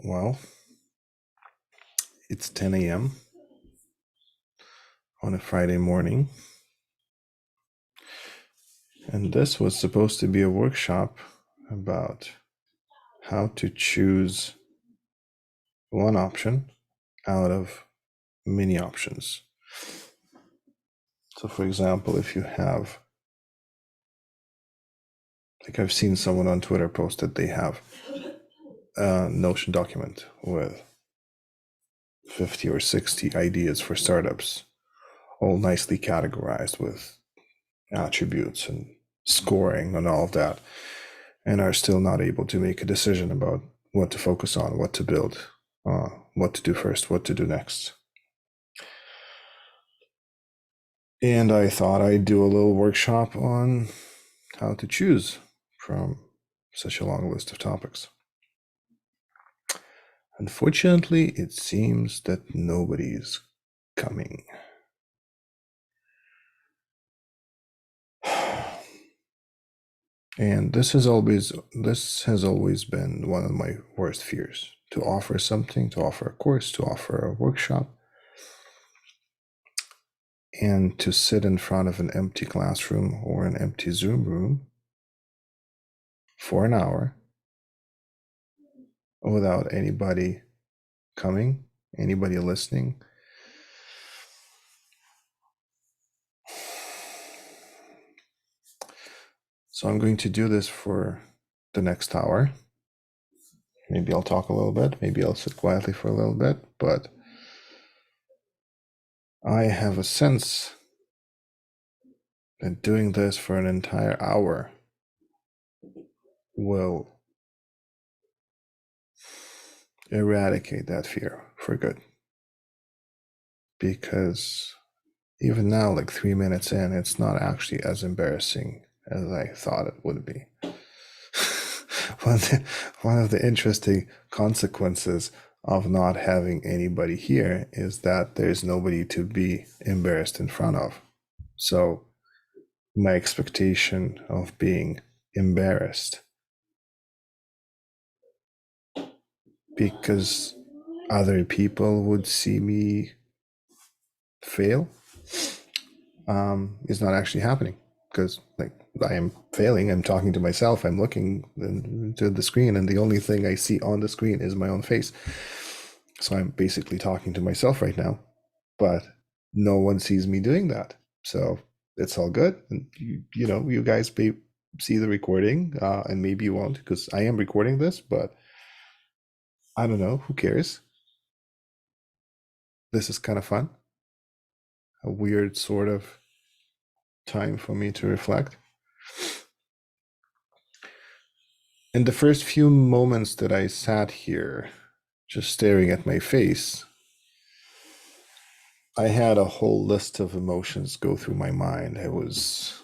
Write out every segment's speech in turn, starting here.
Well, it's 10 a.m. on a Friday morning, and this was supposed to be a workshop about how to choose one option out of many options. So, for example, if you have, like I've seen someone on Twitter post that they have a Notion document with 50 or 60 ideas for startups, all nicely categorized with attributes and scoring and all of that, and are still not able to make a decision about what to focus on, what to build, what to do first, what to do next. And I thought I'd do a little workshop on how to choose from such a long list of topics. Unfortunately, it seems that nobody's coming. And this has always been one of my worst fears, to offer something, to offer a course, to offer a workshop, and to sit in front of an empty classroom or an empty Zoom room for an hour without anybody coming, anybody listening. So I'm going to do this for the next hour. Maybe I'll talk a little bit, maybe I'll sit quietly for a little bit, but I have a sense that doing this for an entire hour will eradicate that fear for good. Because even now, like 3 minutes in, it's not actually as embarrassing as I thought it would be. One of the interesting consequences of not having anybody here is that there's nobody to be embarrassed in front of. So my expectation of being embarrassed because other people would see me fail is not actually happening, because like I am failing, I'm talking to myself, I'm looking into the screen, and the only thing I see on the screen is my own face. So I'm basically talking to myself right now, but no one sees me doing that. So it's all good. And you guys see the recording, and maybe you won't, because I am recording this, but I don't know, who cares? This is kind of fun, a weird sort of time for me to reflect. In the first few moments that I sat here just staring at my face, I had a whole list of emotions go through my mind. I was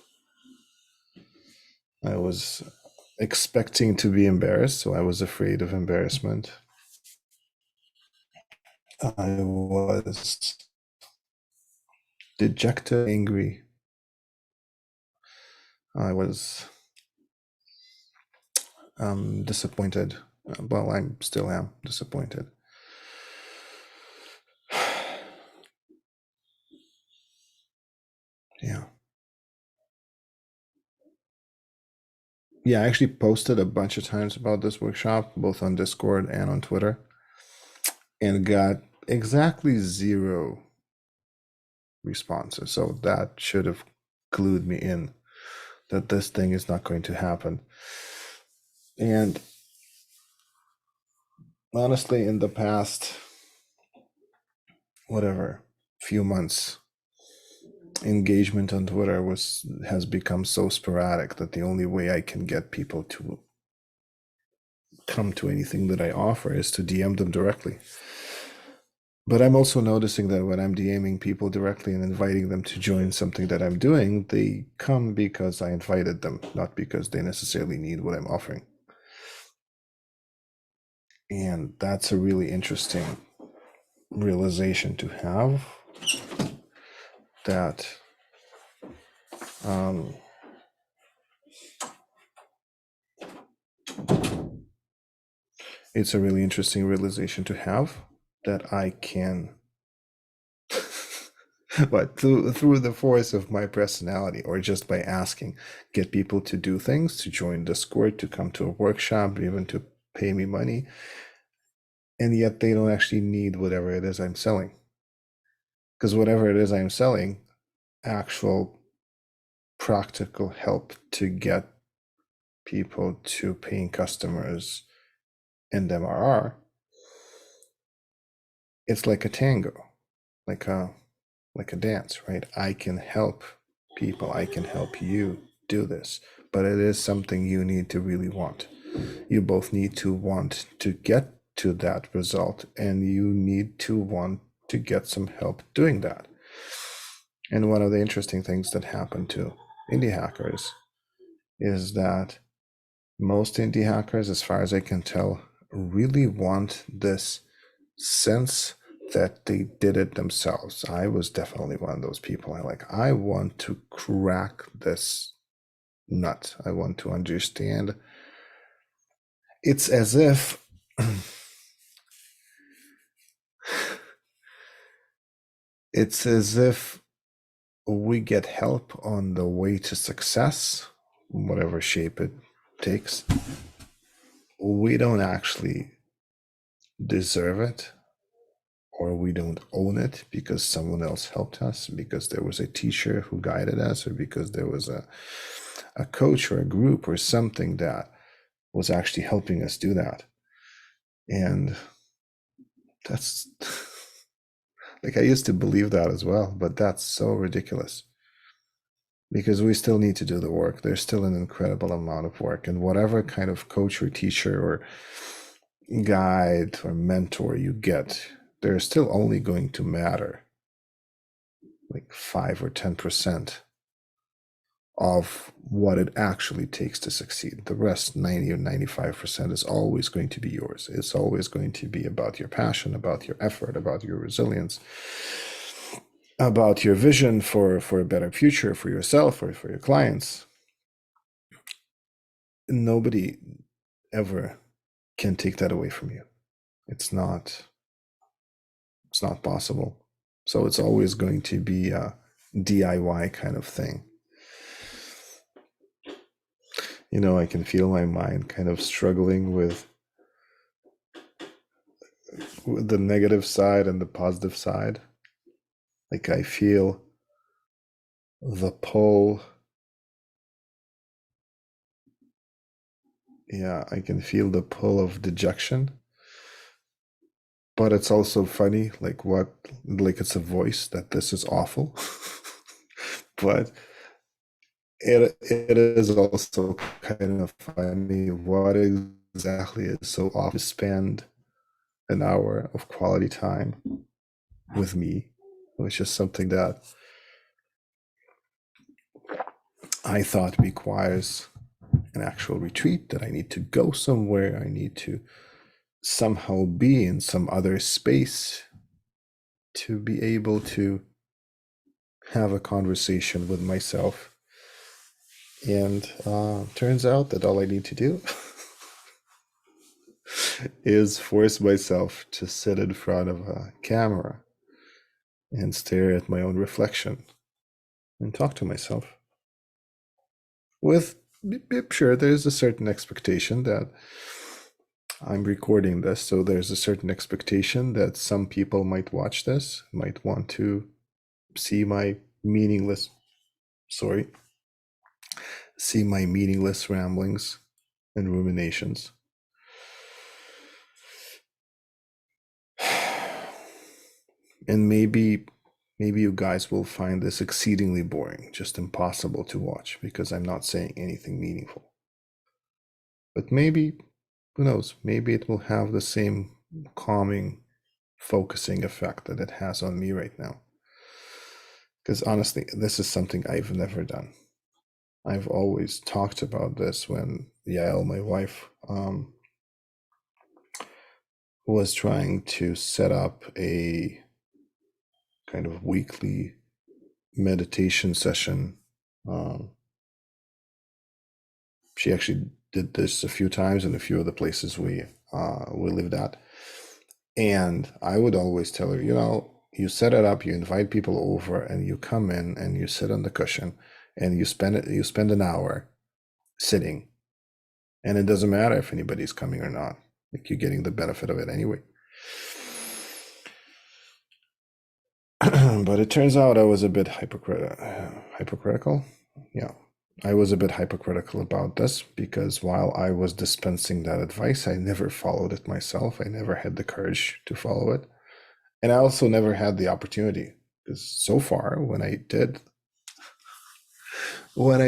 expecting to be embarrassed, so I was afraid of embarrassment. I was dejected, angry. I was disappointed. Well, I still am disappointed. Yeah. Yeah, I actually posted a bunch of times about this workshop, both on Discord and on Twitter, and got exactly 0 responses. So that should have clued me in that this thing is not going to happen. And honestly, in the past, whatever, few months, engagement on Twitter has become so sporadic that the only way I can get people to come to anything that I offer is to DM them directly. But I'm also noticing that when I'm DMing people directly and inviting them to join something that I'm doing, they come because I invited them, not because they necessarily need what I'm offering. And that's a really interesting realization to have, that it's a really interesting realization to have that I can, but through the force of my personality, or just by asking, get people to do things, to join Discord, to come to a workshop, even to pay me money, and yet they don't actually need whatever it is I'm selling. Because whatever it is I'm selling, actual practical help to get people to paying customers and MRR, it's like a tango, like a dance, right? I can help people, I can help you do this, but it is something you need to really want. You both need to want to get to that result, and you need to want to get some help doing that. And one of the interesting things that happened to indie hackers is that most indie hackers, as far as I can tell, really want this sense that they did it themselves. I was definitely one of those people. I want to crack this nut. I want to understand. It's as if it's as if we get help on the way to success, whatever shape it takes. We don't actually deserve it, or we don't own it because someone else helped us, because there was a teacher who guided us, or because there was a coach or a group or something that was actually helping us do that. And that's like, I used to believe that as well, but that's so ridiculous, because we still need to do the work. There's still an incredible amount of work, and whatever kind of coach or teacher or guide or mentor you get, they're still only going to matter like 5 or 10% of what it actually takes to succeed. The rest, 90 or 95%, is always going to be yours. It's always going to be about your passion, about your effort, about your resilience, about your vision for a better future for yourself or for your clients. Nobody ever can take that away from you. It's not possible. So it's always going to be a DIY kind of thing. I can feel my mind kind of struggling with the negative side and the positive side. Like, I feel the pull. Yeah, I can feel the pull of dejection. But it's also funny, like it's a voice that this is awful. But it is also kind of funny what exactly is so awful to spend an hour of quality time with me, which is something that I thought requires an actual retreat, that I need to go somewhere, I need to somehow be in some other space to be able to have a conversation with myself. And turns out that all I need to do is force myself to sit in front of a camera and stare at my own reflection and talk to myself. With, sure, there's a certain expectation that I'm recording this, so there's a certain expectation that some people might watch this, might want to see my meaningless, sorry, see my meaningless ramblings and ruminations. And maybe you guys will find this exceedingly boring, just impossible to watch, because I'm not saying anything meaningful. But maybe, who knows, maybe it will have the same calming, focusing effect that it has on me right now. Because honestly, this is something I've never done. I've always talked about this when Yael, my wife, was trying to set up a kind of weekly meditation session. She actually did this a few times in a few of the places we we lived at. And I would always tell her, you set it up, you invite people over, and you come in and you sit on the cushion and you spend an hour sitting. And it doesn't matter if anybody's coming or not. Like, you're getting the benefit of it anyway. But it turns out I was a bit hypocritical. Yeah, I was a bit hypocritical about this because while I was dispensing that advice, I never followed it myself. I never had the courage to follow it. And I also never had the opportunity because so far, when I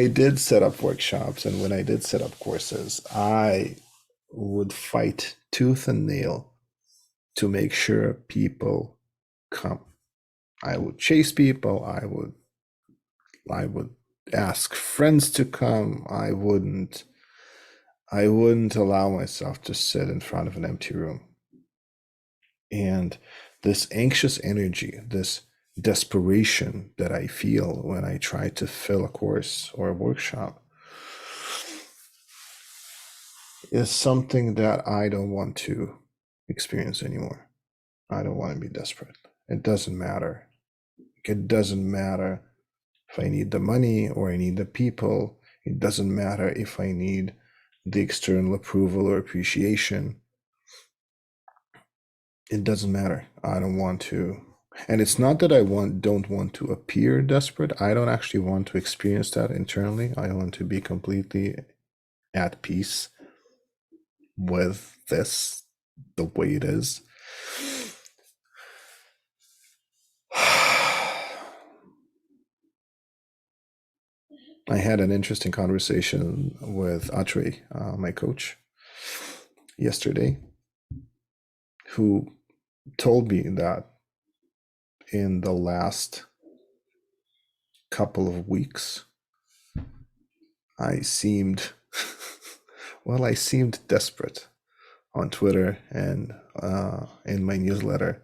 did set up workshops and when I did set up courses, I would fight tooth and nail to make sure people come. I would chase people. I would ask friends to come. I wouldn't allow myself to sit in front of an empty room. And this anxious energy, this desperation that I feel when I try to fill a course or a workshop is something that I don't want to experience anymore. I don't want to be desperate. It doesn't matter. It doesn't matter if I need the money or I need the people. It doesn't matter if I need the external approval or appreciation. It doesn't matter. I don't want to. And it's not that I don't want to appear desperate. I don't actually want to experience that internally. I want to be completely at peace with this the way it is. I had an interesting conversation with Atre, my coach, yesterday, who told me that in the last couple of weeks, I seemed, I seemed desperate on Twitter and in my newsletter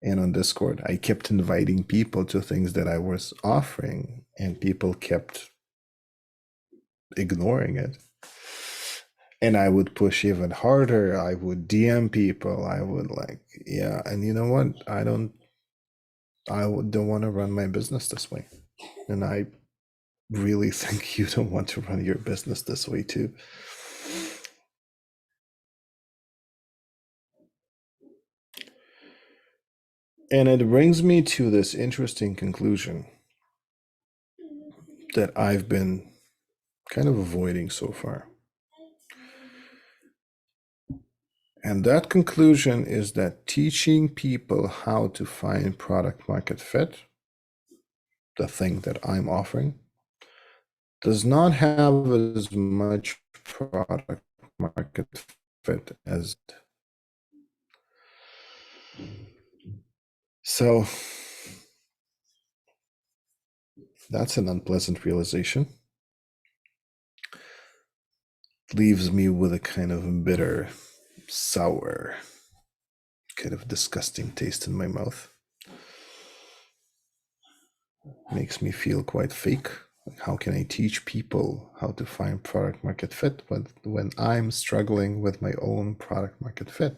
and on Discord. I kept inviting people to things that I was offering, and people kept ignoring it. And I would push even harder. I would DM people. I would and you know what? I don't want to run my business this way. And I really think you don't want to run your business this way too. And it brings me to this interesting conclusion that I've been kind of avoiding so far. And that conclusion is that teaching people how to find product market fit, the thing that I'm offering, does not have as much product market fit as. So that's an unpleasant realization. It leaves me with a kind of bitter, sour, kind of disgusting taste in my mouth. Makes me feel quite fake. Like, how can I teach people how to find product market fit when I'm struggling with my own product market fit?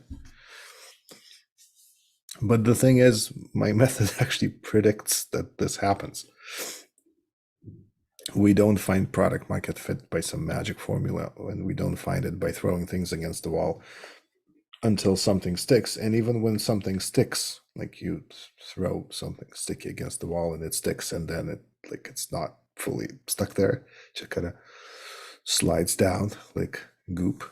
But the thing is, my method actually predicts that this happens. We don't find product market fit by some magic formula, and we don't find it by throwing things against the wall until something sticks. And even when something sticks, like you throw something sticky against the wall and it sticks, and then it's not fully stuck there, it just kind of slides down like goop.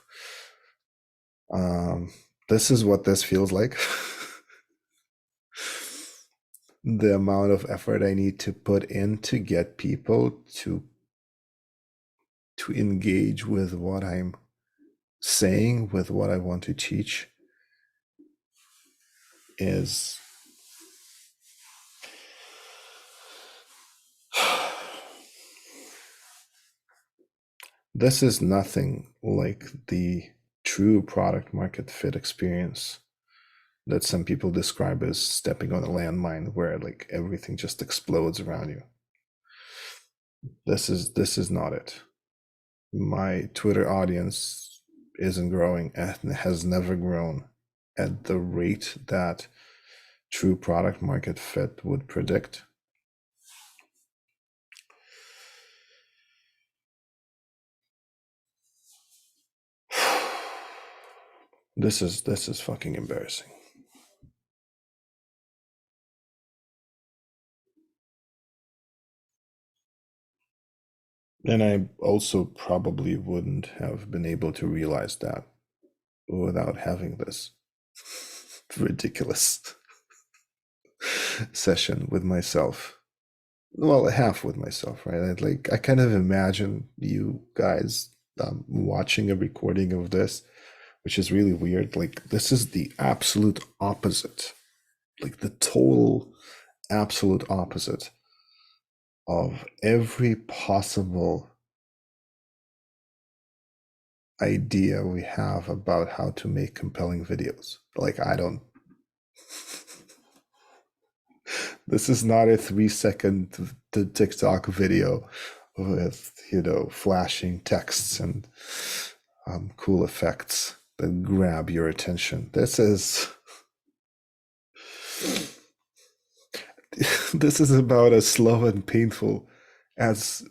This is what this feels like. The amount of effort I need to put in to get people to engage with what I'm saying, with what I want to teach, is this is nothing like the true product market fit experience that some people describe as stepping on a landmine where like everything just explodes around you. This is not it. My Twitter audience isn't growing and has never grown at the rate that true product market fit would predict. This is fucking embarrassing. And I also probably wouldn't have been able to realize that without having this ridiculous session with myself. Well, half with myself, right? I kind of imagine you guys watching a recording of this, which is really weird. Like, this is the absolute opposite, like the total absolute opposite of every possible idea we have about how to make compelling videos. Like, I don't. This is not a 3-second TikTok video with, flashing texts and cool effects that grab your attention. This is about as slow and painful as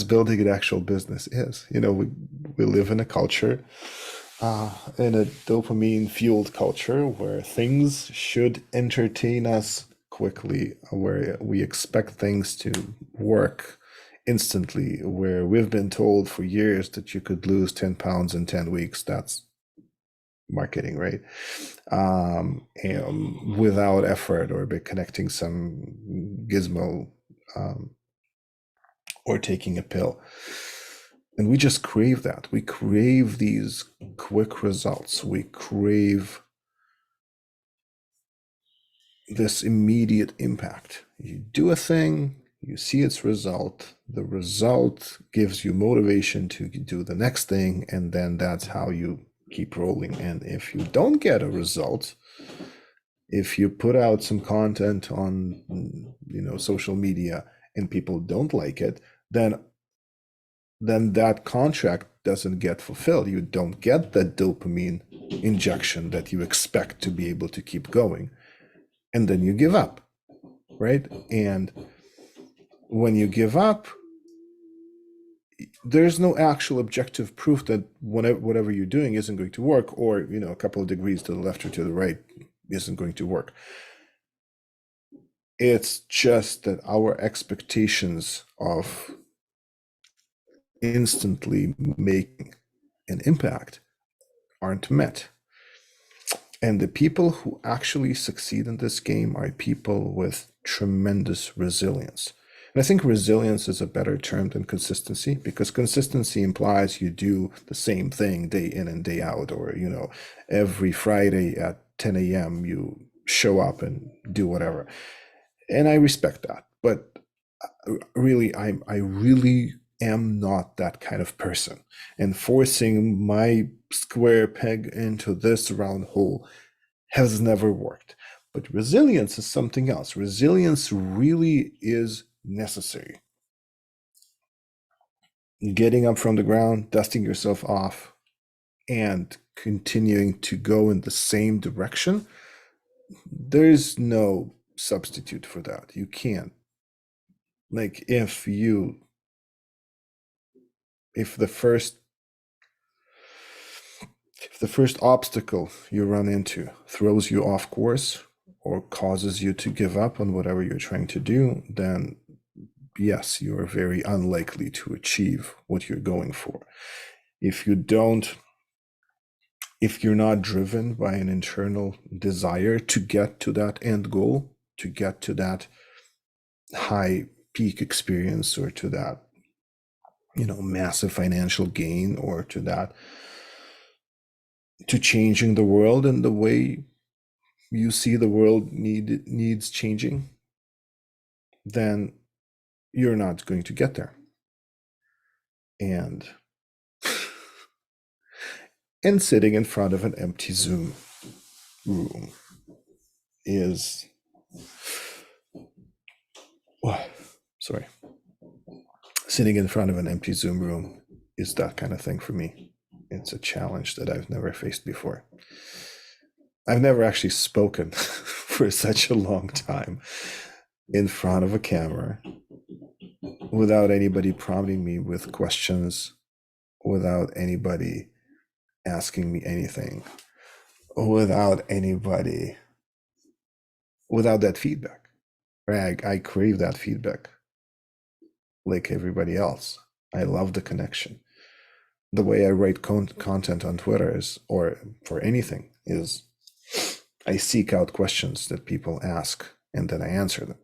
building an actual business is. We live in a culture, in a dopamine fueled culture where things should entertain us quickly, where we expect things to work instantly, where we've been told for years that you could lose 10 pounds in 10 weeks. That's marketing, right? And without effort or by connecting some gizmo, or taking a pill. And we just crave that. We crave these quick results. We crave this immediate impact. You do a thing, you see its result, the result gives you motivation to do the next thing, and then that's how you keep rolling. And if you don't get a result, if you put out some content on social media and people don't like it, then that contract doesn't get fulfilled. You don't get that dopamine injection that you expect to be able to keep going. And then you give up, right? And when you give up, there's no actual objective proof that whatever you're doing isn't going to work, or a couple of degrees to the left or to the right isn't going to work. It's just that our expectations of instantly making an impact aren't met. And the people who actually succeed in this game are people with tremendous resilience. And I think resilience is a better term than consistency, because consistency implies you do the same thing day in and day out, or, every Friday at 10 a.m. you show up and do whatever. And I respect that. But really, I really am not that kind of person. And forcing my square peg into this round hole has never worked. But resilience is something else. Resilience really is necessary. Getting up from the ground, dusting yourself off, and continuing to go in the same direction, there's no substitute for that. You can't. Like, if the first obstacle you run into throws you off course or causes you to give up on whatever you're trying to do, then yes, you are very unlikely to achieve what you're going for. If you're not driven by an internal desire to get to that end goal, to get to that high peak experience, or to that massive financial gain, or to changing the world and the way you see the world needs changing, then you're not going to get there. And sitting in front of an empty Zoom room is sitting in front of an empty Zoom room is that kind of thing for me. it's a challenge that I've never faced before. I've never actually spoken for such a long time in front of a camera without anybody prompting me with questions, without anybody asking me anything, without anybody, without that feedback. Right? I crave that feedback like everybody else. I love the connection. The way I write content on Twitter is, or for anything, is I seek out questions that people ask and then I answer them.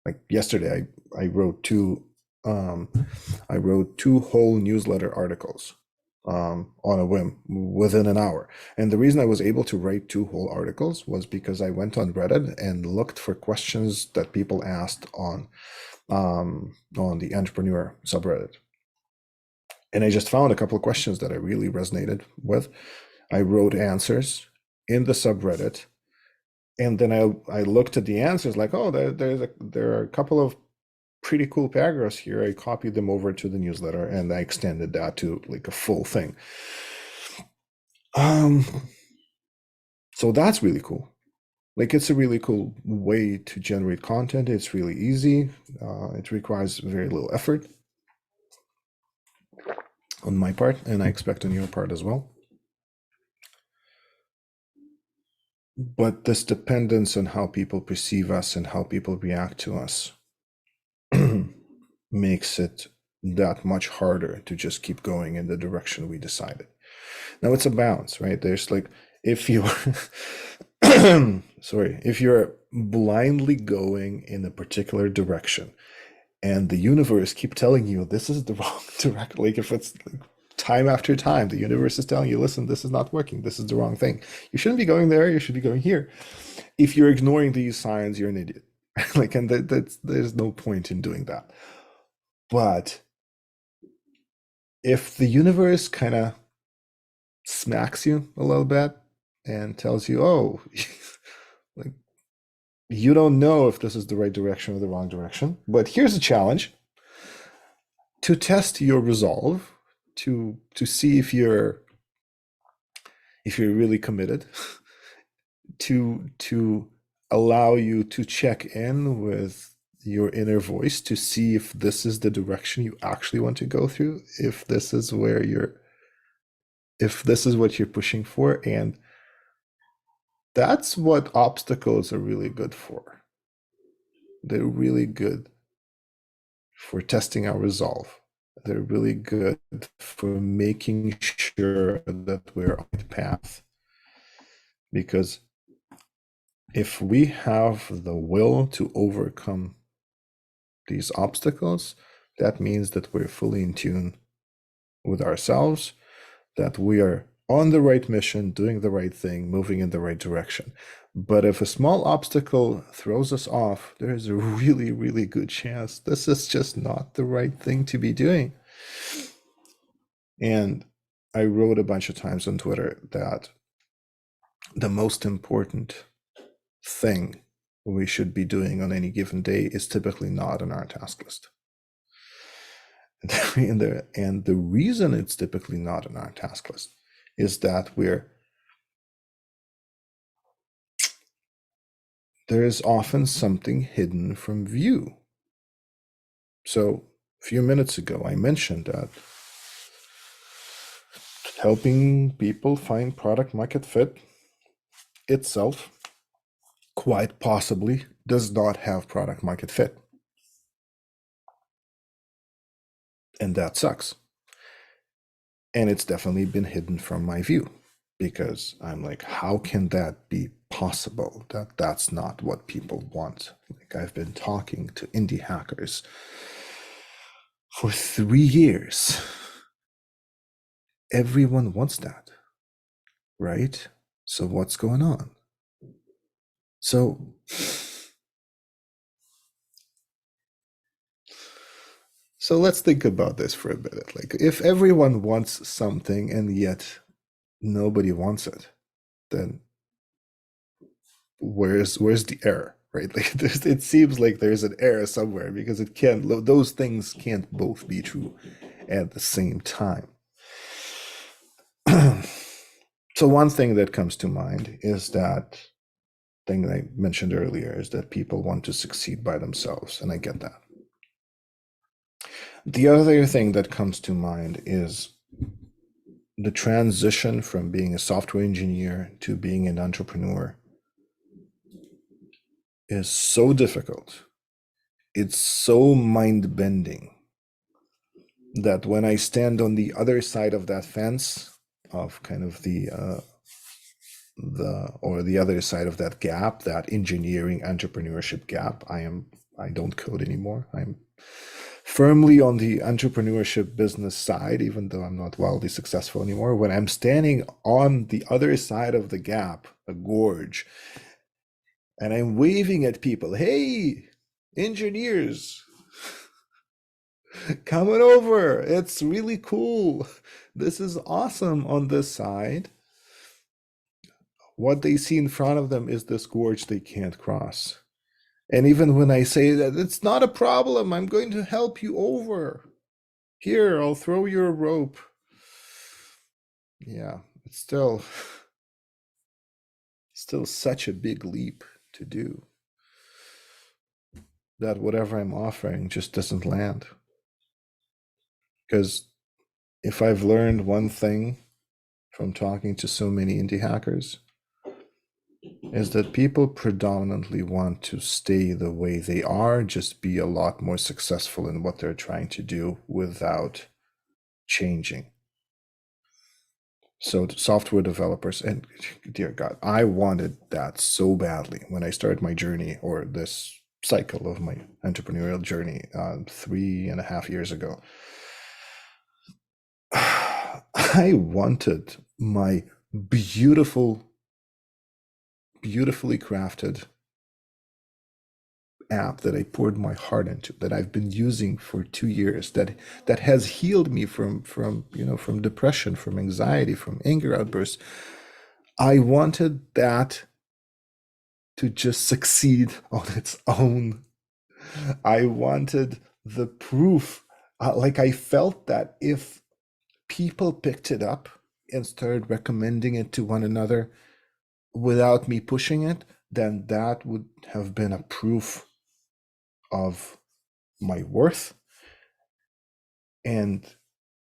Like yesterday, I wrote I wrote two whole newsletter articles on a whim within an hour. And the reason I was able to write two whole articles was because I went on Reddit and looked for questions that people asked on the entrepreneur subreddit. And I just found a couple of questions that I really resonated with. I wrote answers in the subreddit, and then I looked at the answers like, oh, there are a couple of pretty cool paragraphs here. I copied them over to the newsletter and I extended that to like a full thing. So that's really cool. Like, it's a really cool way to generate content. It's really easy. It requires very little effort on my part, and I expect on your part as well. But this dependence on how people perceive us and how people react to us makes it that much harder to just keep going in the direction we decided. Now it's a balance, right? There's like, if you sorry, if you're blindly going in a particular direction and the universe keep telling you this is the wrong direction, like if it's like time after time the universe is telling you, listen, this is not working, this is the wrong thing, you shouldn't be going there, you should be going here. If you're ignoring these signs, you're an idiot. Like, and there's no point in doing that. But if the universe kind of smacks you a little bit and tells you, oh, like, you don't know if this is the right direction or the wrong direction, but here's a challenge to test your resolve, to see if you're really committed, to allow you to check in with your inner voice to see if this is the direction you actually want to go through, if this is what you're pushing for. And that's what obstacles are really good for. They're really good for testing our resolve. They're really good for making sure that we're on the path. Because if we have the will to overcome these obstacles, that means that we're fully in tune with ourselves, that we are on the right mission, doing the right thing, moving in the right direction. But if a small obstacle throws us off, there's a really, really good chance this is just not the right thing to be doing. And I wrote a bunch of times on Twitter that the most important thing we should be doing on any given day is typically not on our task list. And the reason it's typically not on our task list is that there is often something hidden from view. So a few minutes ago, I mentioned that helping people find product market fit itself quite possibly does not have product market fit. And that sucks. And it's definitely been hidden from my view, because I'm like, how can that be possible? That's not what people want. Like, I've been talking to indie hackers for 3 years. Everyone wants that, right? So what's going on? So let's think about this for a minute. Like, if everyone wants something and yet nobody wants it, then where's the error, right? Like, it seems like there's an error somewhere, because those things can't both be true at the same time. So one thing that comes to mind is that thing that I mentioned earlier is that people want to succeed by themselves, and I get that. The other thing that comes to mind is the transition from being a software engineer to being an entrepreneur is so difficult. It's so mind bending that when I stand on the other side of that fence, of kind of the other side of that gap, that engineering entrepreneurship gap, I don't code anymore. I'm firmly on the entrepreneurship business side, even though I'm not wildly successful anymore. When I'm standing on the other side of the gap, a gorge, and I'm waving at people, hey, engineers, coming over. It's really cool. This is awesome on this side. What they see in front of them is this gorge they can't cross. And even when I say that it's not a problem, I'm going to help you over. Here, I'll throw you a rope. Yeah, it's still such a big leap to do that whatever I'm offering just doesn't land. Because if I've learned one thing from talking to so many indie hackers, is that people predominantly want to stay the way they are, just be a lot more successful in what they're trying to do without changing. So software developers, and dear God, I wanted that so badly when I started my journey, or this cycle of my entrepreneurial journey 3.5 years ago. I wanted my beautifully crafted app that I poured my heart into, that I've been using for 2 years, that has healed me from depression, from anxiety, from anger outbursts. I wanted that to just succeed on its own. I wanted the proof. Like I felt that if people picked it up and started recommending it to one another without me pushing it, then that would have been a proof of my worth. And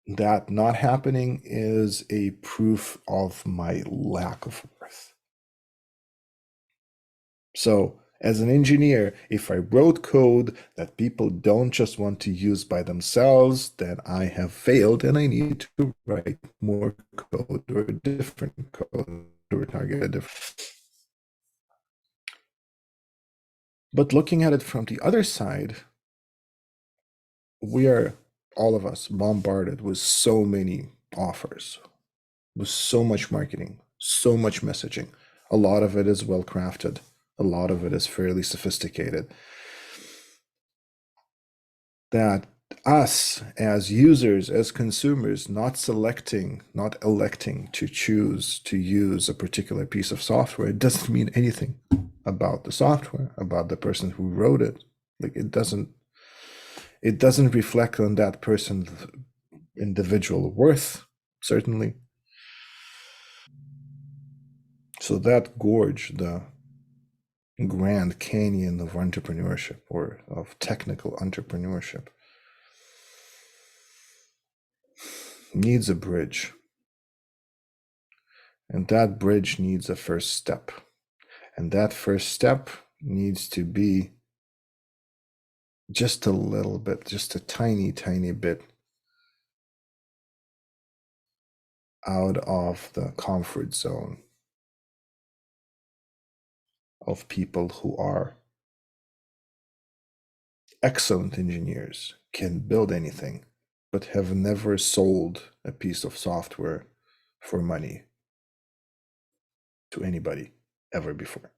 that not happening is a proof of my lack of worth. So, as an engineer, if I wrote code that people don't just want to use by themselves, then I have failed and I need to write more code or different code or target a different. But looking at it from the other side, we are, all of us, bombarded with so many offers, with so much marketing, so much messaging. A lot of it is well crafted, a lot of it is fairly sophisticated. That us as users, as consumers, not selecting, not electing to choose to use a particular piece of software, it doesn't mean anything about the software, about the person who wrote it. Like it doesn't reflect on that person's individual worth, certainly. So that gorge, the Grand Canyon of entrepreneurship, or of technical entrepreneurship, needs a bridge. And that bridge needs a first step. And that first step needs to be just a little bit, just a tiny, tiny bit out of the comfort zone of people who are excellent engineers, can build anything, but have never sold a piece of software for money to anybody ever before.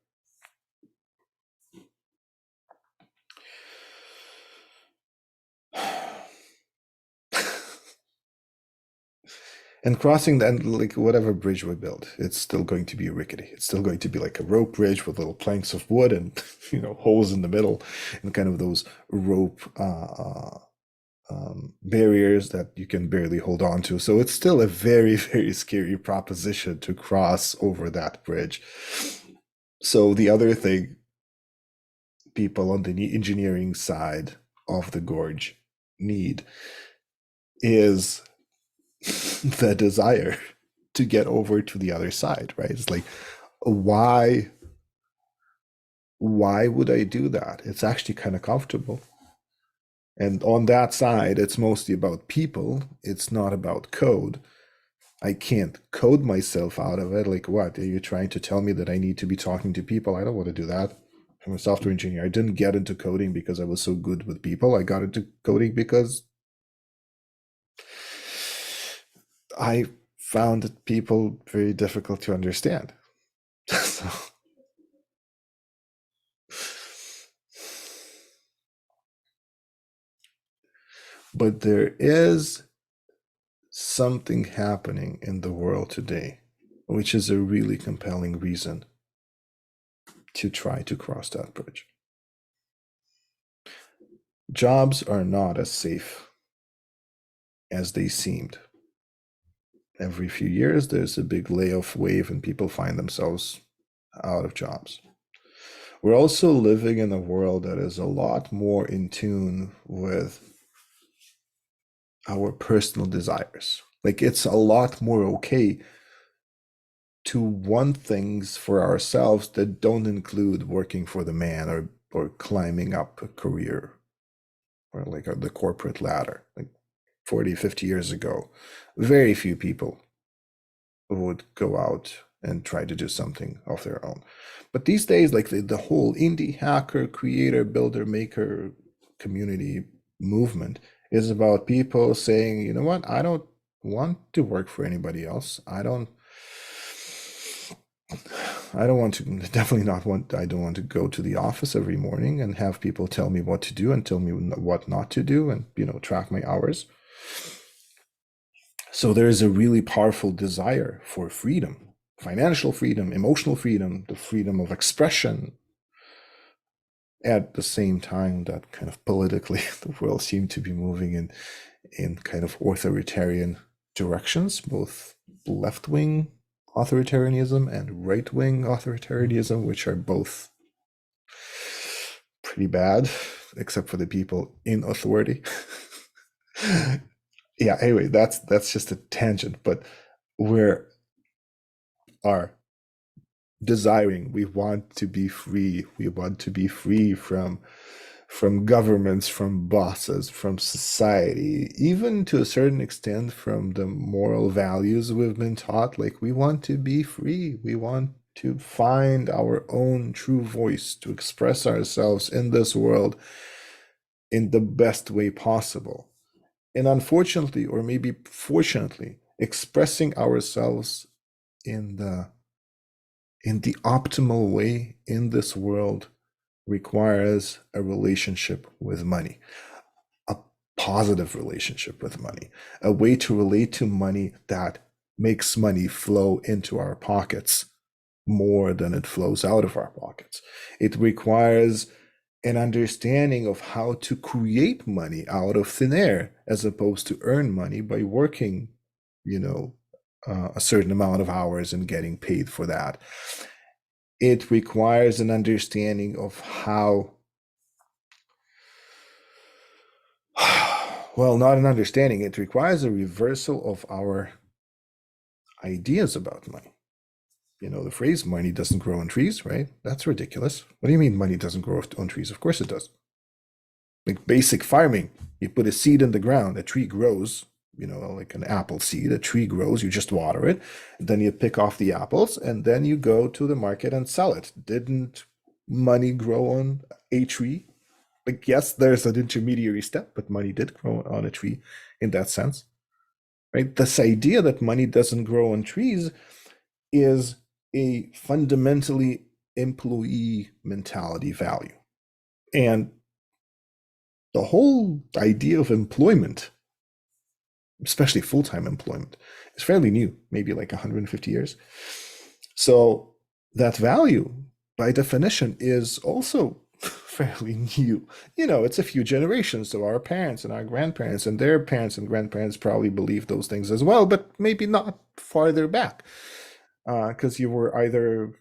And crossing that, like whatever bridge we build, it's still going to be rickety. It's still going to be like a rope bridge with little planks of wood and holes in the middle, and kind of those rope barriers that you can barely hold on to. So it's still a very, very scary proposition to cross over that bridge. So the other thing people on the engineering side of the gorge need is the desire to get over to the other side, right? It's like, why would I do that? It's actually kind of comfortable. And on that side, it's mostly about people. It's not about code. I can't code myself out of it. Like, what? Are you trying to tell me that I need to be talking to people? I don't want to do that. I'm a software engineer. I didn't get into coding because I was so good with people. I got into coding because I found people very difficult to understand. So, but there is something happening in the world today, which is a really compelling reason to try to cross that bridge. Jobs are not as safe as they seemed. Every few years, there's a big layoff wave, and people find themselves out of jobs. We're also living in a world that is a lot more in tune with our personal desires. Like, it's a lot more okay to want things for ourselves that don't include working for the man or climbing up a career or like the corporate ladder. Like 40, 50 years ago, very few people would go out and try to do something of their own. But these days, like the whole indie hacker, creator, builder, maker community movement is about people saying, you know what, I don't want to work for anybody else. I don't want to, definitely not want, I don't want to go to the office every morning and have people tell me what to do and tell me what not to do and, track my hours. So there is a really powerful desire for freedom, financial freedom, emotional freedom, the freedom of expression. At the same time that kind of politically the world seemed to be moving in kind of authoritarian directions, both left-wing authoritarianism and right-wing authoritarianism, which are both pretty bad, except for the people in authority. Yeah, anyway, that's just a tangent, but we are desiring, we want to be free. We want to be free from governments, from bosses, from society, even to a certain extent from the moral values we've been taught. Like, we want to be free. We want to find our own true voice, to express ourselves in this world in the best way possible. And unfortunately, or maybe fortunately, expressing ourselves in the optimal way in this world requires a relationship with money, a positive relationship with money, a way to relate to money that makes money flow into our pockets more than it flows out of our pockets. It requires an understanding of how to create money out of thin air as opposed to earn money by working, a certain amount of hours and getting paid for that. It requires an understanding of how, well, not an understanding, it requires a reversal of our ideas about money. The phrase money doesn't grow on trees, right? That's ridiculous. What do you mean money doesn't grow on trees? Of course it does. Like basic farming, you put a seed in the ground, a tree grows, like an apple seed, a tree grows, you just water it, then you pick off the apples, and then you go to the market and sell it. Didn't money grow on a tree? Like, yes, there's an intermediary step, but money did grow on a tree in that sense, right? This idea that money doesn't grow on trees is a fundamentally employee mentality value. And the whole idea of employment, especially full-time employment, is fairly new, maybe like 150 years. So that value, by definition, is also fairly new. It's a few generations. So our parents and our grandparents and their parents and grandparents probably believed those things as well, but maybe not farther back, because you were either,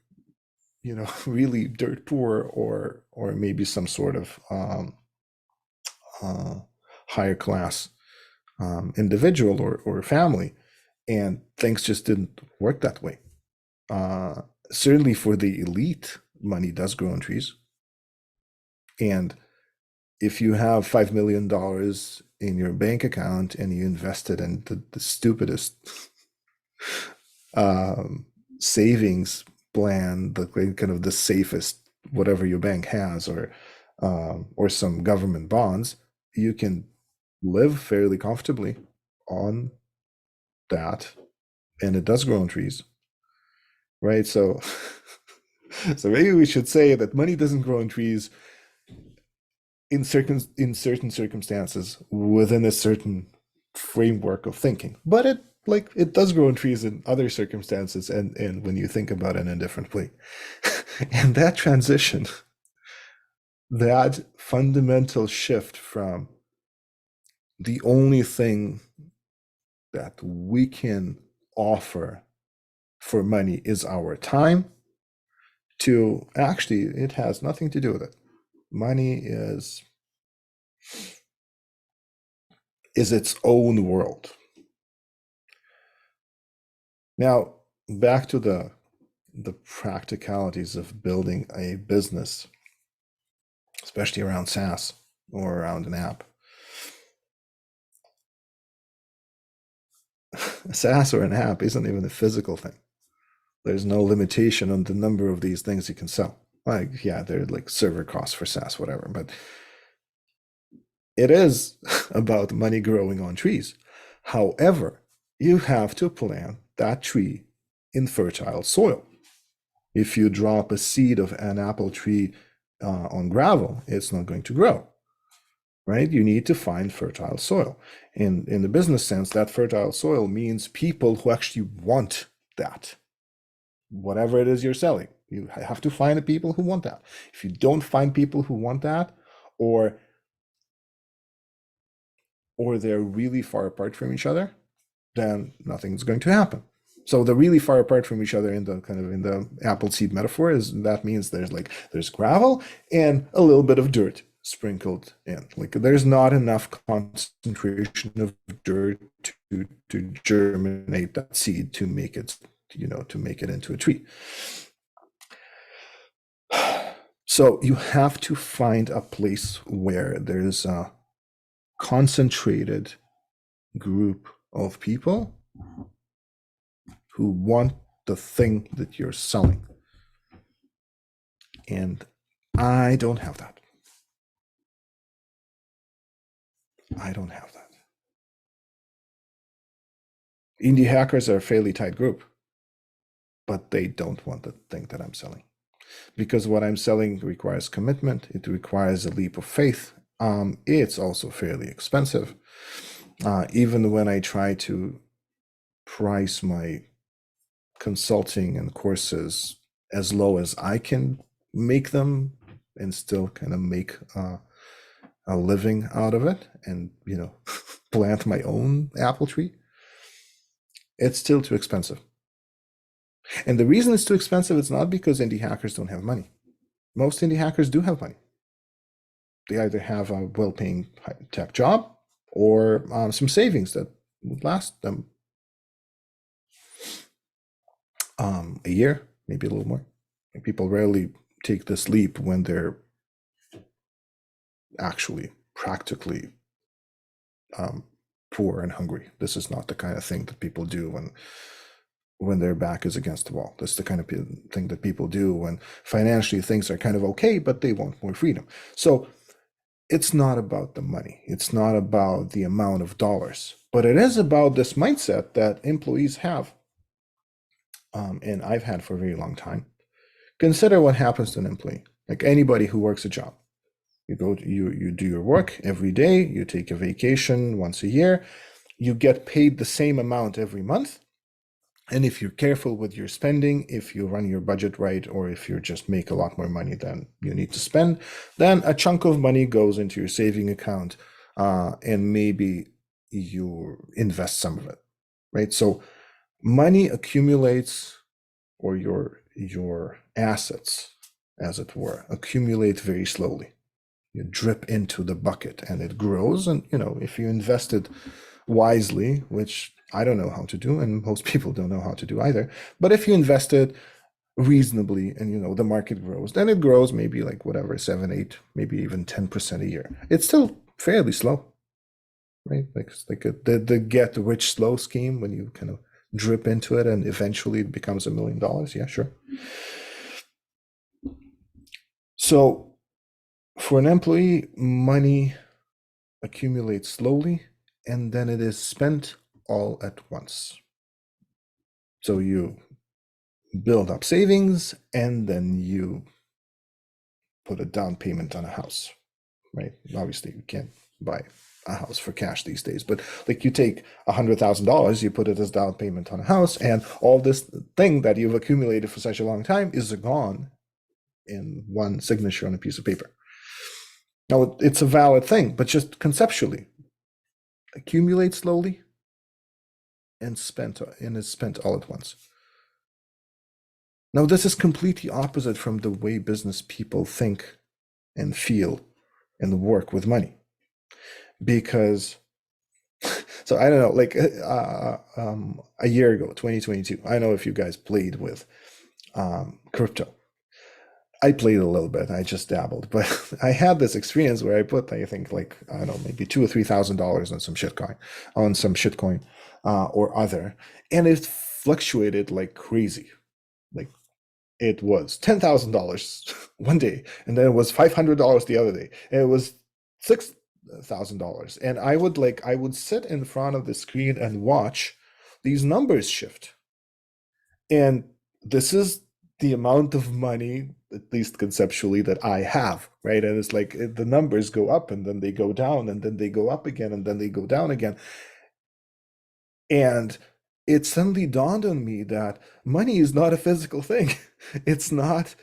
really dirt poor, or maybe some sort of uh, higher class individual or family, and things just didn't work that way. Uh, Certainly for the elite, money does grow on trees. And if you have $5 million in your bank account and you invest it in the stupidest um, savings plan, the kind of the safest whatever your bank has, or some government bonds, you can live fairly comfortably on that, and it does grow on trees, right? So, so maybe we should say that money doesn't grow on trees in certain circumstances within a certain framework of thinking, but it does grow on trees in other circumstances, and when you think about it in a different way. And that transition, that fundamental shift from the only thing that we can offer for money is our time, to actually it has nothing to do with it. Money is its own world. Now, back to the practicalities of building a business, especially around SaaS or around an app. A SaaS or an app isn't even a physical thing. There's no limitation on the number of these things you can sell. Like, yeah, they're like server costs for SaaS, whatever, but it is about money growing on trees. However, you have to plant that tree in fertile soil. If you drop a seed of an apple tree on gravel, it's not going to grow, right? You need to find fertile soil. In the business sense, that fertile soil means people who actually want that, whatever it is you're selling. You have to find the people who want that. If you don't find people who want that, or they're really far apart from each other, then nothing's going to happen. So the really far apart from each other in the apple seed metaphor is that means there's gravel and a little bit of dirt sprinkled in. Like there's not enough concentration of dirt to germinate that seed to make it into a tree. So you have to find a place where there's a concentrated group of people who want the thing that you're selling. And I don't have that. I don't have that. Indie hackers are a fairly tight group, but they don't want the thing that I'm selling. Because what I'm selling requires commitment, it requires a leap of faith. It's also fairly expensive. Even when I try to price my consulting and courses as low as I can make them and still kind of make a living out of it, and plant my own apple tree, it's still too expensive. And the reason it's too expensive, it's not because indie hackers don't have money. Most indie hackers do have money. They either have a well-paying tech job or some savings that would last them a year, maybe a little more. And people rarely take this leap when they're actually practically poor and hungry. This is not the kind of thing that people do when their back is against the wall. This is the kind of thing that people do when financially things are kind of okay, but they want more freedom. So it's not about the money. It's not about the amount of dollars, but it is about this mindset that employees have, and I've had for a very long time. Consider what happens to an employee, like anybody who works a job. You do your work every day, you take a vacation once a year, you get paid the same amount every month, And if you're careful with your spending, if you run your budget right, or if you just make a lot more money than you need to spend, then a chunk of money goes into your saving account, and maybe you invest some of it, right? So money accumulates, or your assets, as it were, accumulate very slowly. You drip into the bucket and it grows. And if you invested wisely, which I don't know how to do, and most people don't know how to do either, but if you invested reasonably and the market grows, then it grows maybe like whatever, 7, 8, maybe even 10% a year. It's still fairly slow, right? Like it's like the get rich slow scheme, when you kind of drip into it and eventually it becomes $1 million. Yeah, sure. So for an employee, money accumulates slowly and then it is spent all at once. So you build up savings and then you put a down payment on a house, right? Obviously, you can't buy a house for cash these days, but like you take $100,000, you put it as down payment on a house, and all this thing that you've accumulated for such a long time is gone in one signature on a piece of paper. Now, it's a valid thing, but just conceptually, accumulate slowly and is spent all at once. Now, this is completely opposite from the way business people think and feel and work with money. Because, so I don't know, like a year ago, 2022, I don't know if you guys played with crypto. I played a little bit. I just dabbled, but I had this experience where I put, I think, like, I don't know, maybe $2,000 or $3,000 on some shitcoin, or other, and it fluctuated like crazy. Like it was $10,000 one day, and then it was $500 the other day, and it was $6,000, and I would sit in front of the screen and watch these numbers shift, and this is the amount of money, at least conceptually, that I have, right? And it's like the numbers go up and then they go down and then they go up again and then they go down again. And it suddenly dawned on me that money is not a physical thing. It's not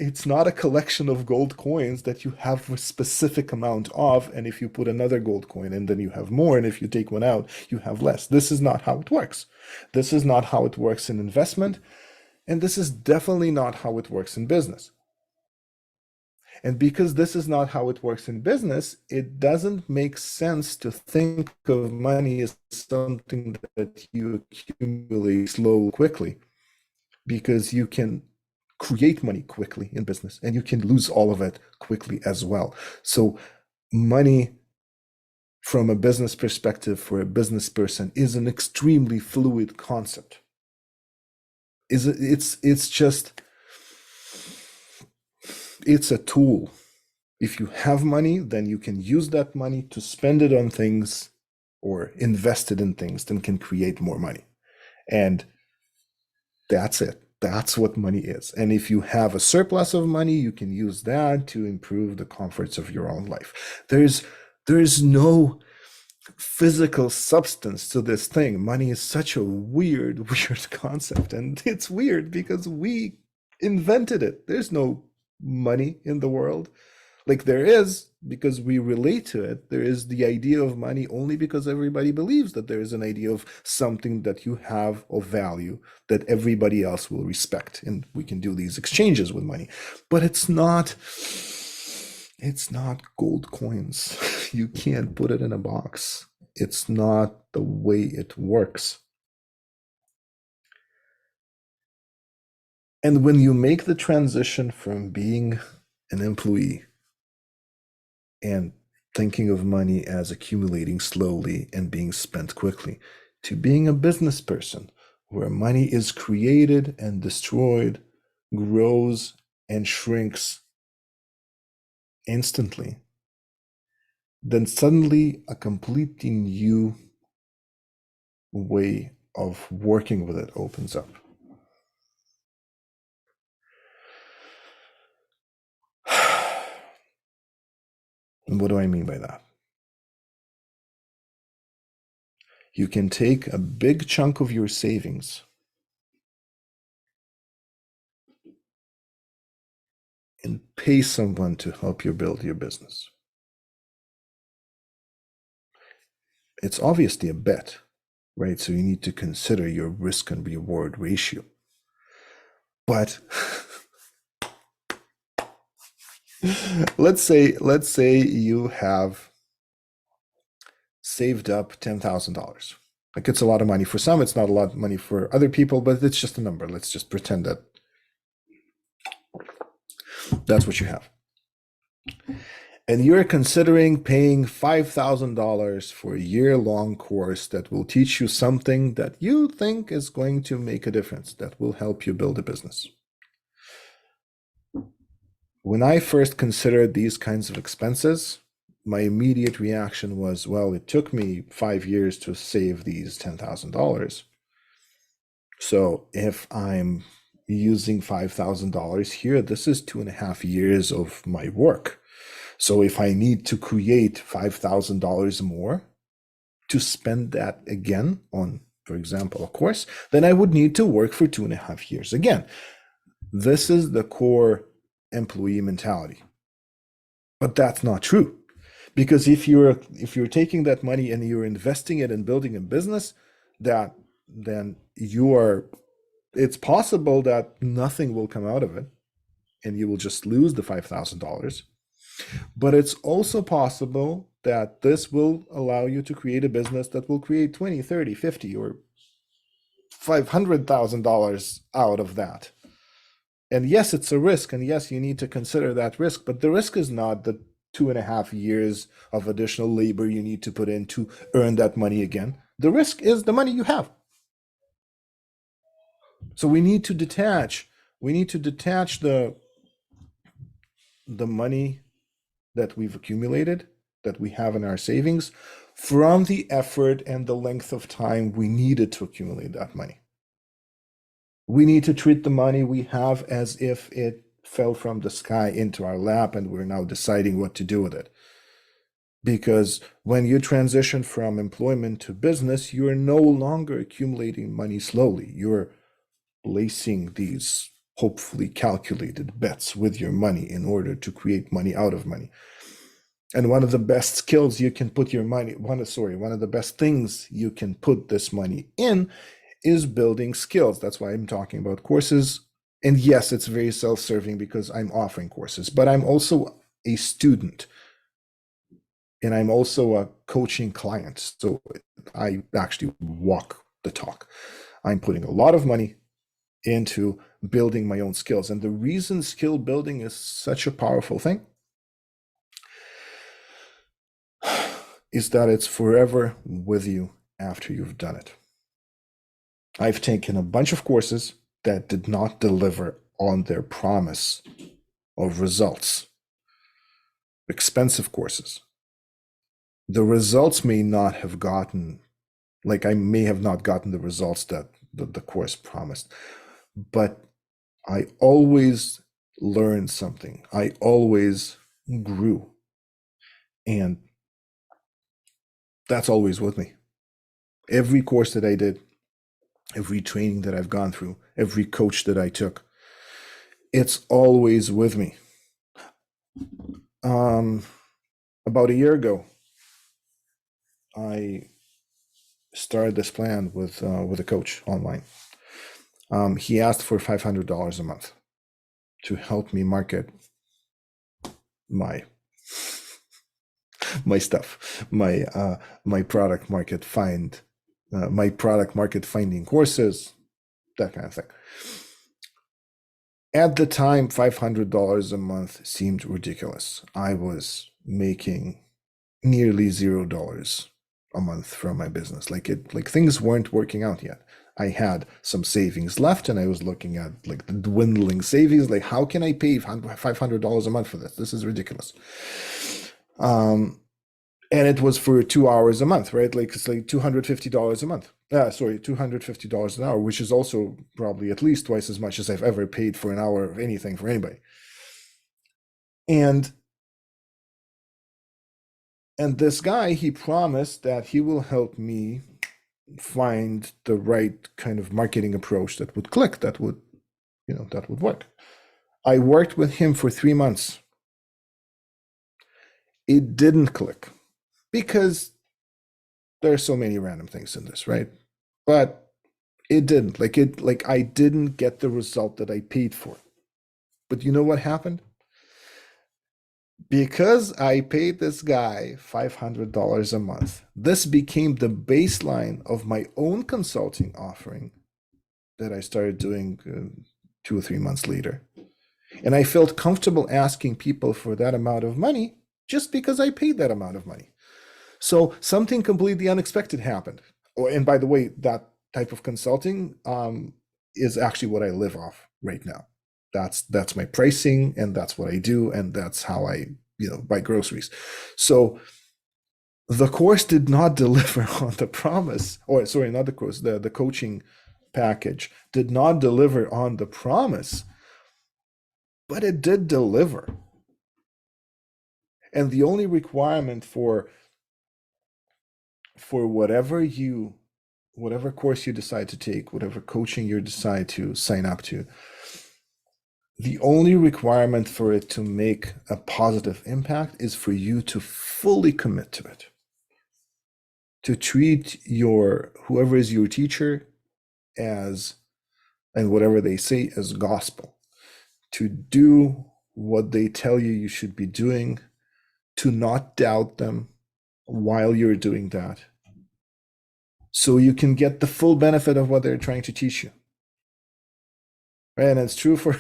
it's not a collection of gold coins that you have a specific amount of, and if you put another gold coin in, then you have more, and if you take one out, you have less. This is not how it works. This is not how it works in investment, and this is definitely not how it works in business. And because this is not how it works in business, it doesn't make sense to think of money as something that you accumulate slowly, quickly, because you can create money quickly in business and you can lose all of it quickly as well. So, money from a business perspective for a business person is an extremely fluid concept. It's just it's a tool. If you have money, then you can use that money to spend it on things or invest it in things that can create more money. And that's it. That's what money is. And if you have a surplus of money, you can use that to improve the comforts of your own life. There's no physical substance to this thing. Money is such a weird, weird concept. And it's weird because we invented it. There's no money in the world. Like there is, because we relate to it. There is the idea of money only because everybody believes that there is an idea of something that you have of value that everybody else will respect. And we can do these exchanges with money. But it's not gold coins. You can't put it in a box. It's not the way it works. And when you make the transition from being an employee and thinking of money as accumulating slowly and being spent quickly, to being a business person where money is created and destroyed, grows and shrinks instantly, then suddenly a completely new way of working with it opens up. And what do I mean by that? You can take a big chunk of your savings and pay someone to help you build your business. It's obviously a bet, right? So you need to consider your risk and reward ratio. But let's say you have saved up $10,000. Like, it's a lot of money for some, it's not a lot of money for other people, but it's just a number. Let's just pretend that that's what you have. And you're considering paying $5,000 for a year-long course that will teach you something that you think is going to make a difference, that will help you build a business. When I first considered these kinds of expenses, my immediate reaction was, well, it took me 5 years to save these $10,000. So if I'm using $5,000 here, this is 2.5 years of my work. So if I need to create $5,000 more to spend that again on, for example, a course, then I would need to work for 2.5 years again. This is the core employee mentality. But that's not true. Because if you're taking that money and you're investing it in building a business, then it's possible that nothing will come out of it and you will just lose the $5,000. But it's also possible that this will allow you to create a business that will create 20, 30, 50, or $500,000 out of that. And yes, it's a risk, and yes, you need to consider that risk, but the risk is not the 2.5 years of additional labor you need to put in to earn that money again. The risk is the money you have. So we need to detach the money that we've accumulated, that we have in our savings, from the effort and the length of time we needed to accumulate that money. We need to treat the money we have as if it fell from the sky into our lap and we're now deciding what to do with it. Because when you transition from employment to business, you're no longer accumulating money slowly. You're placing these hopefully calculated bets with your money in order to create money out of money. And one of the best skills you can put your money, one of the best things you can put this money in is building skills. That's why I'm talking about courses. And yes, it's very self-serving because I'm offering courses, but I'm also a student and I'm also a coaching client. So I actually walk the talk. I'm putting a lot of money into building my own skills. And the reason skill building is such a powerful thing is that it's forever with you after you've done it. I've taken a bunch of courses that did not deliver on their promise of results. Expensive courses. The results may not have gotten, like I may have not gotten the results that the course promised, but I always learned something. I always grew. And that's always with me. Every course that I did, every training that I've gone through, every coach that I took, it's always with me. About a year ago, I started this plan with a coach online. He asked for $500 a month to help me market my stuff, my product market finding courses, that kind of thing. At the time, $500 a month seemed ridiculous. I was making nearly $0 a month from my business. Like things weren't working out yet. I had some savings left and I was looking at like the dwindling savings. Like, how can I pay $500 a month for this? This is ridiculous. And it was for 2 hours a month, right? Like, it's like $250 a month. $250 an hour, which is also probably at least twice as much as I've ever paid for an hour of anything for anybody. And this guy, he promised that he will help me find the right kind of marketing approach that would click, that would work. I worked with him for 3 months. It didn't click because there are so many random things in this, right? But it didn't. Like I didn't get the result that I paid for. But you know what happened? Because I paid this guy $500 a month, this became the baseline of my own consulting offering that I started doing 2 or 3 months later. And I felt comfortable asking people for that amount of money just because I paid that amount of money. So something completely unexpected happened. Oh, and by the way, that type of consulting is actually what I live off right now. That's my pricing, and that's what I do, and that's how I buy groceries. So the course did not deliver on the promise, or sorry, not the course, the coaching package did not deliver on the promise, but it did deliver. And the only requirement for whatever course you decide to take, whatever coaching you decide to sign up to, the only requirement for it to make a positive impact is for you to fully commit to it, to treat your whoever is your teacher as, and whatever they say, as gospel, to do what they tell you you should be doing, to not doubt them while you're doing that, so you can get the full benefit of what they're trying to teach you. And it's true for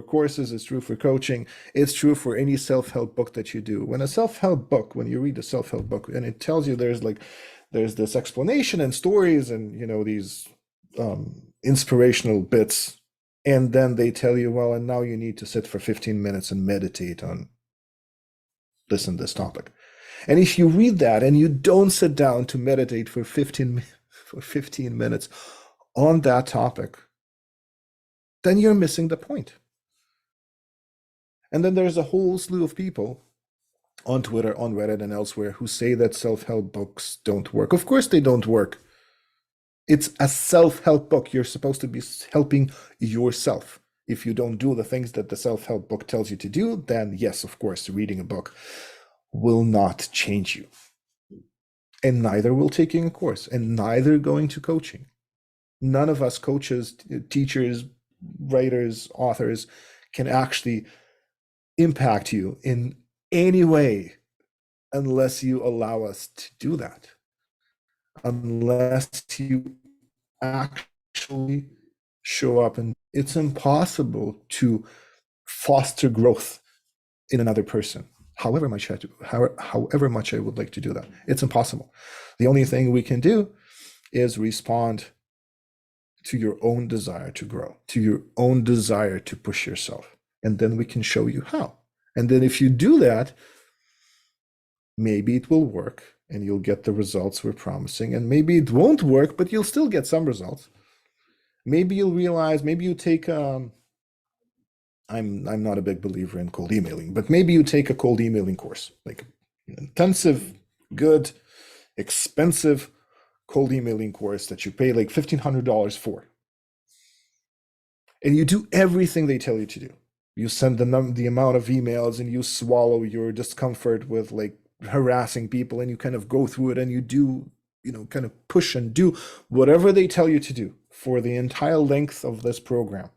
courses, it's true for coaching, it's true for any self-help book that you do. When you read a self-help book and it tells you there's this explanation and stories and these inspirational bits, and then they tell you, well, and now you need to sit for 15 minutes and meditate on this and this topic. And if you read that and you don't sit down to meditate for 15 minutes on that topic, then you're missing the point. And then there's a whole slew of people on Twitter, on Reddit, and elsewhere who say that self-help books don't work. Of course they don't work. It's a self-help book. You're supposed to be helping yourself. If you don't do the things that the self-help book tells you to do, then yes, of course, reading a book will not change you. And neither will taking a course, and neither going to coaching. None of us coaches, teachers, writers, authors can actually impact you in any way unless you allow us to do that. Unless you actually show up, and it's impossible to foster growth in another person. However much I would like to do that, it's impossible. The only thing we can do is respond to your own desire to grow, to your own desire to push yourself. And then we can show you how. And then if you do that, maybe it will work and you'll get the results we're promising. And maybe it won't work, but you'll still get some results. Maybe you'll realize, maybe you take I'm not a big believer in cold emailing, but maybe you take a cold emailing course, like an intensive, good, expensive cold emailing course that you pay like $1,500 for. And you do everything they tell you to do. You send the amount of emails and you swallow your discomfort with like harassing people, and you kind of go through it and you do, kind of push and do whatever they tell you to do for the entire length of this program.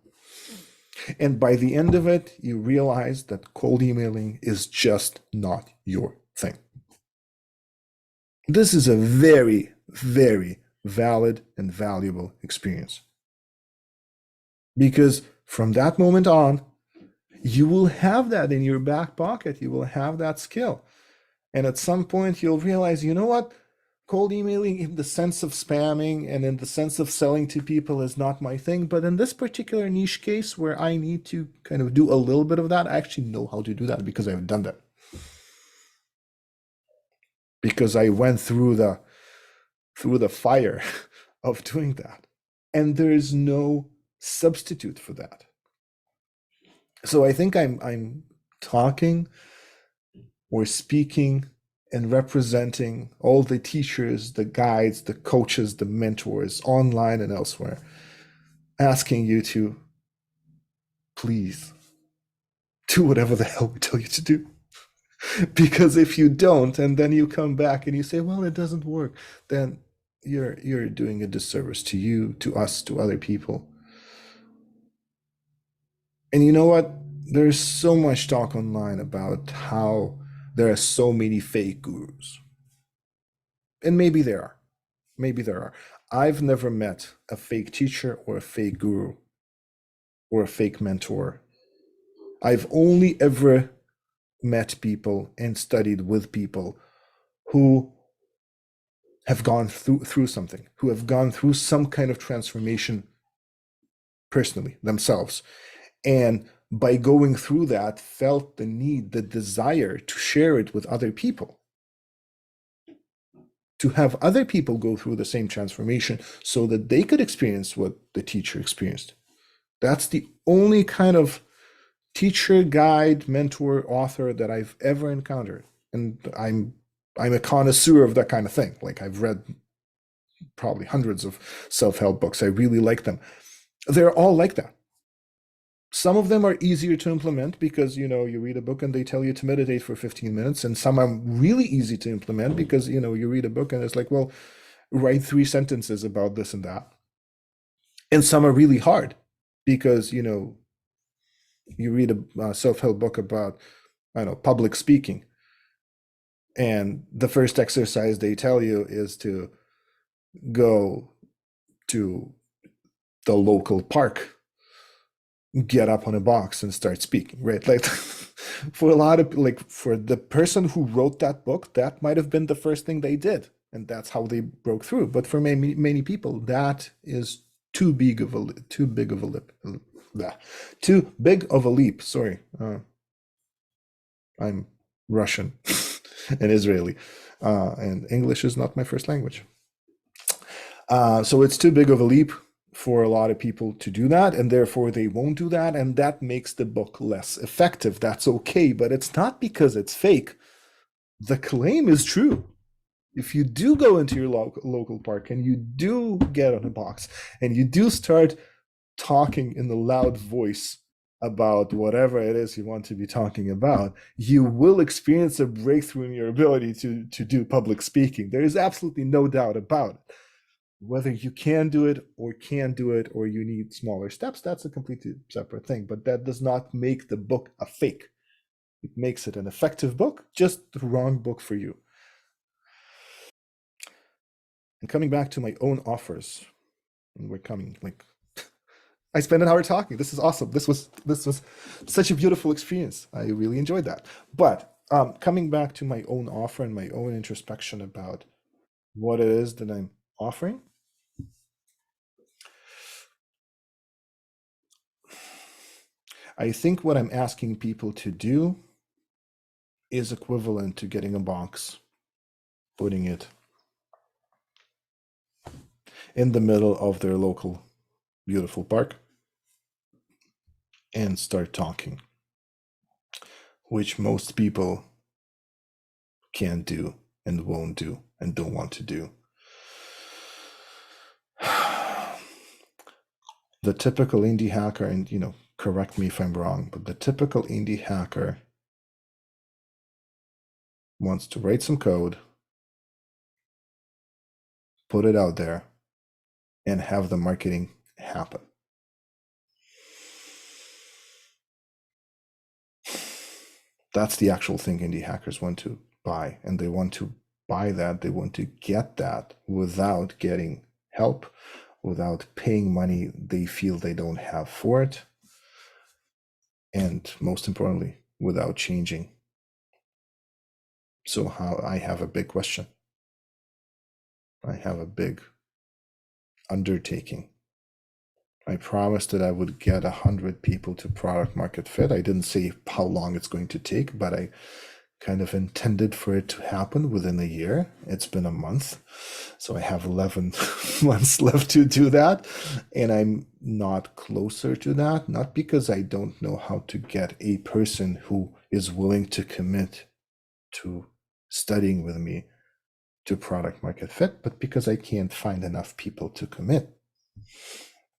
And by the end of it, you realize that cold emailing is just not your thing. This is a very, very valid and valuable experience. Because from that moment on, you will have that in your back pocket. You will have that skill. And at some point, you'll realize, you know what? Cold emailing in the sense of spamming and in the sense of selling to people is not my thing. But in this particular niche case where I need to kind of do a little bit of that, I actually know how to do that because I've done that. Because I went through the fire of doing that. And there is no substitute for that. So I think I'm talking or speaking and representing all the teachers, the guides, the coaches, the mentors, online and elsewhere, asking you to please do whatever the hell we tell you to do. Because if you don't, and then you come back and you say, well, it doesn't work, then you're doing a disservice to you, to us, to other people. And you know what? There's so much talk online about how there are so many fake gurus. And maybe there are. Maybe there are. I've never met a fake teacher or a fake guru or a fake mentor. I've only ever met people and studied with people who have gone through something, who have gone through some kind of transformation personally themselves. And by going through that, felt the need, the desire to share it with other people, to have other people go through the same transformation so that they could experience what the teacher experienced. That's the only kind of teacher, guide, mentor, author that I've ever encountered. And I'm a connoisseur of that kind of thing. Like, I've read probably hundreds of self-help books. I really like them. They're all like that. Some of them are easier to implement because, you read a book and they tell you to meditate for 15 minutes, and some are really easy to implement because, you read a book and it's like, well, write 3 sentences about this and that. And some are really hard because, you read a self-help book about, I don't know, public speaking, and the first exercise they tell you is to go to the local park, get up on a box and start speaking, right? Like, for a lot of, like, for the person who wrote that book, that might have been the first thing they did, and that's how they broke through. But for many people, that is too big of a leap. Too big of a leap. Sorry, I'm Russian and Israeli, and English is not my first language. So it's too big of a leap for a lot of people to do that, and therefore they won't do that, and that makes the book less effective. That's okay, but it's not because it's fake. The claim is true. If you do go into your local park and you do get on a box and you do start talking in a loud voice about whatever it is you want to be talking about, you will experience a breakthrough in your ability to do public speaking. There is absolutely no doubt about it. Whether you can do it or can't do it, or you need smaller steps, that's a completely separate thing. But that does not make the book a fake. It makes it an effective book, just the wrong book for you. And coming back to my own offers, and we're coming, like, I spent an hour talking. This is awesome. This was such a beautiful experience. I really enjoyed that. But coming back to my own offer and my own introspection about what it is that I'm offering, I think what I'm asking people to do is equivalent to getting a box, putting it in the middle of their local beautiful park, and start talking, which most people can't do and won't do and don't want to do. The typical indie hacker, and correct me if I'm wrong, but the typical indie hacker wants to write some code, put it out there, and have the marketing happen. That's the actual thing indie hackers want to buy, and they want to buy that, they want to get that without getting help, without paying money they feel they don't have for it, and most importantly, without changing. So I have a big question. I have a big undertaking. I promised that I would get 100 people to product market fit. I didn't say how long it's going to take, but I kind of intended for it to happen within a year. It's been a month, so I have 11 months left to do that, and I'm not closer to that, not because I don't know how to get a person who is willing to commit to studying with me to product market fit, but because I can't find enough people to commit.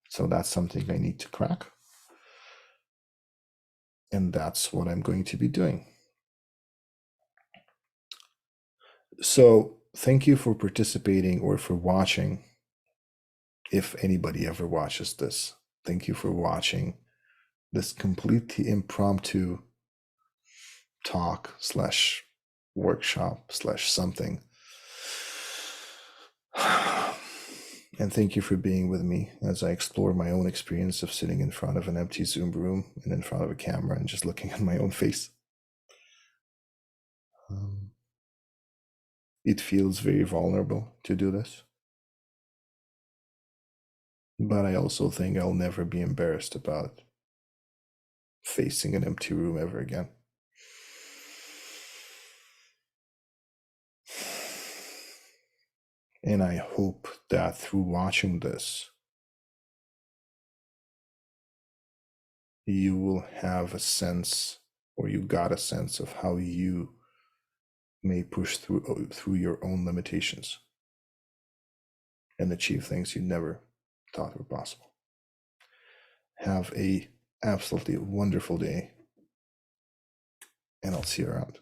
So that's something I need to crack. And that's what I'm going to be doing. So, thank you for participating or for watching. If anybody ever watches this, thank you for watching this completely impromptu talk slash workshop slash something. And thank you for being with me as I explore my own experience of sitting in front of an empty Zoom room and in front of a camera and just looking at my own face. It feels very vulnerable to do this. But I also think I'll never be embarrassed about facing an empty room ever again. And I hope that through watching this, you will have a sense, or you got a sense of how you may push through your own limitations and achieve things you never thought were possible. Have a absolutely wonderful day, and I'll see you around.